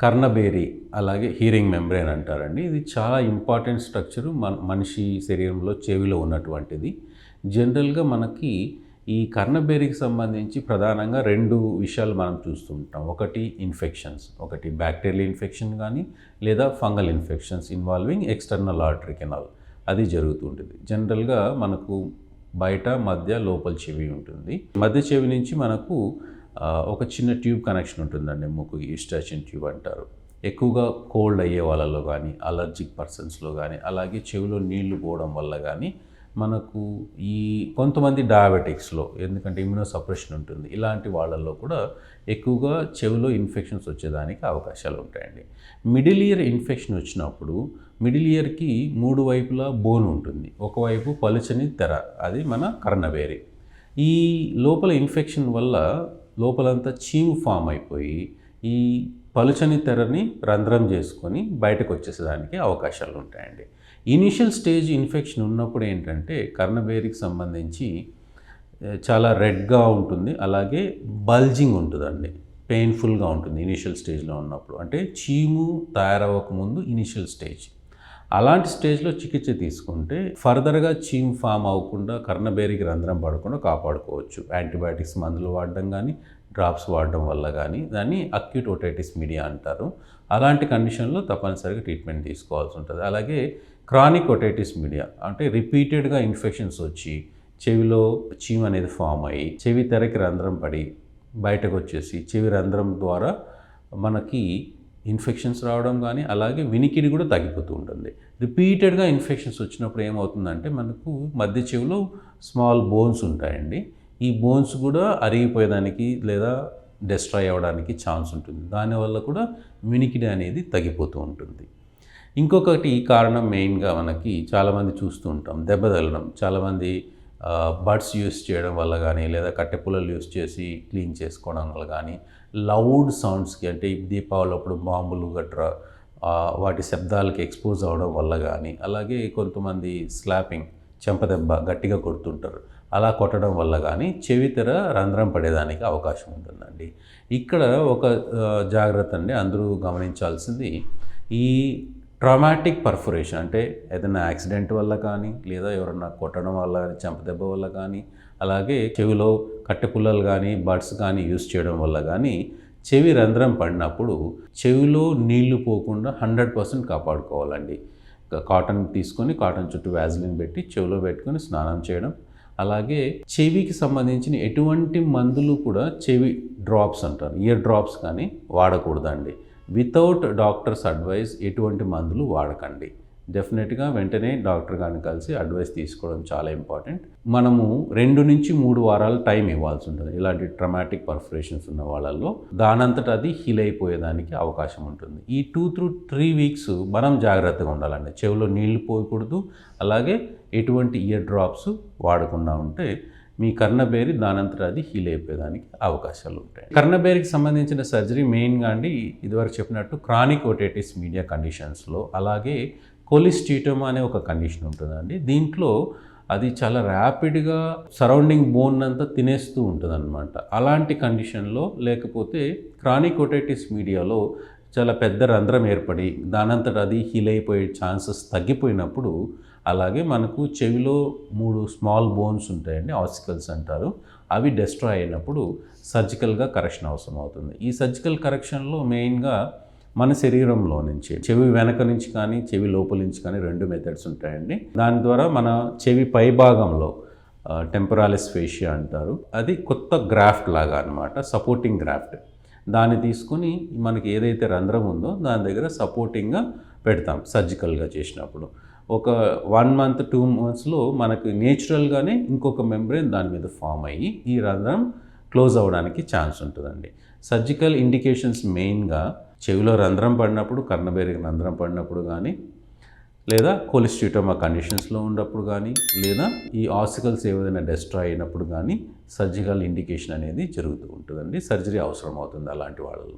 కర్ణబేరి అలాగే hearing membrane అంటారండి. ఇది చాలా ఇంపార్టెంట్ స్ట్రక్చరు మనిషి శరీరంలో చెవిలో ఉన్నటువంటిది. జనరల్‌గా మనకి ఈ కర్ణబేరికి సంబంధించి ప్రధానంగా 2 విషయాలు మనం చూస్తుంటాం. ఒకటి ఇన్ఫెక్షన్స్. ఒకటి బ్యాక్టీరియల్ ఇన్ఫెక్షన్ గానీ లేదా fungal infections involving external artery canal అది జరుగుతూ ఉంటుంది. జనరల్‌గా మనకు బయట, మధ్య, లోపల చెవి ఉంటుంది. మధ్య చెవి నుంచి మనకు ఒక చిన్న ట్యూబ్ కనెక్షన్ ఉంటుందండి ముక్కుకి. యూస్టాచియన్ ట్యూబ్ అంటారు. ఎక్కువగా కోల్డ్ అయ్యే వాళ్ళలో కానీ, అలర్జిక్ పర్సన్స్లో కానీ, అలాగే చెవిలో నీళ్లు పోవడం వల్ల కానీ మనకు ఈ కొంతమంది డయాబెటిక్స్లో, ఎందుకంటే ఇమ్యూనో సప్రెషన్ ఉంటుంది, ఇలాంటి వాళ్ళల్లో కూడా ఎక్కువగా చెవిలో ఇన్ఫెక్షన్స్ వచ్చేదానికి అవకాశాలు ఉంటాయండి. మిడిల్ ఇయర్ ఇన్ఫెక్షన్ వచ్చినప్పుడు మిడిల్ ఇయర్కి 3 వైపులా బోన్ ఉంటుంది. ఒకవైపు పలుచని తెర, అది మన కర్ణబేరి. ఈ లోపల ఇన్ఫెక్షన్ వల్ల లోపలంతా చీము ఫామ్ అయిపోయి ఈ పలుచని తెరని రంధ్రం చేసుకొని బయటకు వచ్చేసేదానికి అవకాశాలు ఉంటాయండి. ఇనిషియల్ స్టేజ్ ఇన్ఫెక్షన్ ఉన్నప్పుడు ఏంటంటే కర్ణబేరికి సంబంధించి చాలా రెడ్గా ఉంటుంది, అలాగే బల్జింగ్ ఉంటుందండి, పెయిన్ఫుల్గా ఉంటుంది ఇనిషియల్ స్టేజ్లో ఉన్నప్పుడు. అంటే చీము తయారవ్వకముందు ఇనిషియల్ స్టేజ్. అలాంటి స్టేజ్లో చికిత్స తీసుకుంటే ఫర్దర్గా చీమ్ ఫామ్ అవ్వకుండా, కర్ణబేరికి రంధ్రం పడకుండా కాపాడుకోవచ్చు. యాంటీబయాటిక్స్ మందులు వాడడం కానీ, డ్రాప్స్ వాడడం వల్ల కానీ. దాన్ని అక్యూట్ ఓటైటిస్ మీడియా అంటారు. అలాంటి కండిషన్లో తప్పనిసరిగా ట్రీట్మెంట్ తీసుకోవాల్సి ఉంటుంది. అలాగే క్రానిక్ ఓటైటిస్ మీడియా అంటే రిపీటెడ్గా ఇన్ఫెక్షన్స్ వచ్చి చెవిలో చీమ్ అనేది ఫామ్ అయ్యి చెవి తెరకి రంధ్రం పడి బయటకు వచ్చేసి చెవి రంధ్రం ద్వారా మనకి ఇన్ఫెక్షన్స్ రావడం కానీ, అలాగే వినికిడి కూడా తగ్గిపోతూ ఉంటుంది. రిపీటెడ్గా ఇన్ఫెక్షన్స్ వచ్చినప్పుడు ఏమవుతుందంటే మనకు మధ్య చెవిలో స్మాల్ బోన్స్ ఉంటాయండి. ఈ బోన్స్ కూడా అరిగిపోయేదానికి లేదా డెస్ట్రాయ్ అవ్వడానికి ఛాన్స్ ఉంటుంది. దానివల్ల కూడా వినికిడి అనేది తగ్గిపోతూ ఉంటుంది. ఇంకొకటి కారణం మెయిన్గా మనకి చాలామంది చూస్తూ ఉంటాం, దెబ్బ తగలడం. చాలామంది బడ్స్ యూస్ చేయడం వల్ల కానీ, లేదా కట్టెపుల్లలు యూస్ చేసి క్లీన్ చేసుకోవడం వల్ల కానీ, లౌడ్ సౌండ్స్కి అంటే దీపావళి అప్పుడు బాంబులు గట్రా వాటి శబ్దాలకి ఎక్స్పోజ్ అవ్వడం వల్ల కానీ, అలాగే కొంతమంది స్లాపింగ్ చెంపదెబ్బ గట్టిగా కొడుతుంటారు, అలా కొట్టడం వల్ల కానీ చెవి తెర రంధ్రం పడేదానికి అవకాశం ఉంటుందండి. ఇక్కడ ఒక జాగ్రత్త అండి అందరూ గమనించాల్సింది, ఈ ట్రామాటిక్ పర్ఫొరేషన్ అంటే ఏదైనా యాక్సిడెంట్ వల్ల కానీ, లేదా ఎవరన్నా కొట్టడం వల్ల కానీ, చెంపదెబ్బ వల్ల కానీ, అలాగే చెవిలో కట్టెపుల్లలు కానీ, బడ్స్ కానీ యూస్ చేయడం వల్ల కానీ చెవి రంధ్రం పడినప్పుడు చెవిలో నీళ్లు పోకుండా 100% కాపాడుకోవాలండి. కాటన్ తీసుకొని కాటన్ చుట్టూ వ్యాజిలిన్ పెట్టి చెవిలో పెట్టుకొని స్నానం చేయడం. అలాగే చెవికి సంబంధించిన ఎటువంటి మందులు కూడా చెవి డ్రాప్స్ అంటారు, ఇయర్ డ్రాప్స్ కానీ వాడకూడదండి. వితౌట్ డాక్టర్స్ అడ్వైస్ ఎటువంటి మందులు వాడకండి. డెఫినెట్గా వెంటనే డాక్టర్ గారిని కలిసి అడ్వైస్ తీసుకోవడం చాలా ఇంపార్టెంట్. మనము 2 నుంచి 3 వారాలు టైం ఇవ్వాల్సి ఉంటుంది ఇలాంటి ట్రమాటిక్ పర్ఫరేషన్స్ ఉన్న వాళ్ళల్లో. దానంతట అది హీల్ అయిపోయేదానికి అవకాశం ఉంటుంది. ఈ 2 to 3 వీక్స్ మనం జాగ్రత్తగా ఉండాలండి. చెవిలో నీళ్లు పోయకూడదు, అలాగే ఎటువంటి ఇయర్ డ్రాప్స్ వాడకుండా ఉంటే మీ కర్ణబేరి దానంతట అది హీల్ అయిపోయేదానికి అవకాశాలు ఉంటాయి. కర్ణబేరికి సంబంధించిన సర్జరీ మెయిన్గా అండి ఇదివరకు చెప్పినట్టు క్రానిక్ ఓటైటిస్ మీడియా కండిషన్స్లో, అలాగే కొలిస్టీటోమా అనే ఒక కండిషన్ ఉంటుందండి. దీంట్లో అది చాలా ర్యాపిడ్గా సరౌండింగ్ బోన్ అంతా తినేస్తూ ఉంటుందన్నమాట. అలాంటి కండిషన్లో, లేకపోతే క్రానిక్ ఓటైటిస్ మీడియాలో చాలా పెద్ద రంధ్రం ఏర్పడి దానంతట అది హీల్ అయిపోయే ఛాన్సెస్ తగ్గిపోయినప్పుడు, అలాగే మనకు చెవిలో 3 స్మాల్ బోన్స్ ఉంటాయండి, ఆసికల్స్ అంటారు, అవి డెస్ట్రాయ్ అయినప్పుడు సర్జికల్గా కరెక్షన్ అవసరం అవుతుంది. ఈ సర్జికల్ కరెక్షన్లో మెయిన్గా మన శరీరంలో నుంచి చెవి వెనక నుంచి కానీ చెవి లోపల నుంచి కానీ 2 మెథడ్స్ ఉంటాయండి. దాని ద్వారా మన చెవి పై భాగంలో టెంపరాలిస్ ఫేషియా అంటారు, అది కొత్త గ్రాఫ్ట్ లాగా అనమాట, సపోర్టింగ్ గ్రాఫ్ట్. దాన్ని తీసుకొని మనకి ఏదైతే రంధ్రం ఉందో దాని దగ్గర సపోర్టింగ్గా పెడతాం సర్జికల్గా చేసినప్పుడు. ఒక 1 month 2 monthsలో మనకు నేచురల్గానే ఇంకొక మెంబ్రేన్ దాని మీద ఫామ్ అయ్యి ఈ రంధ్రం క్లోజ్ అవ్వడానికి ఛాన్స్ ఉంటుందండి. సర్జికల్ ఇండికేషన్స్ మెయిన్గా చెవిలో రంధ్రం పడినప్పుడు, కర్ణబేరికి రంధ్రం పడినప్పుడు కానీ, లేదా కొలిస్టీటోమా కండిషన్స్లో ఉన్నప్పుడు కానీ, లేదా ఈ ఆసికల్స్ ఏదైనా డెస్ట్రాయ్ అయినప్పుడు కానీ సర్జికల్ ఇండికేషన్ అనేది జరుగుతూ ఉంటుందండి. సర్జరీ అవసరం అవుతుంది అలాంటి వాళ్ళలో.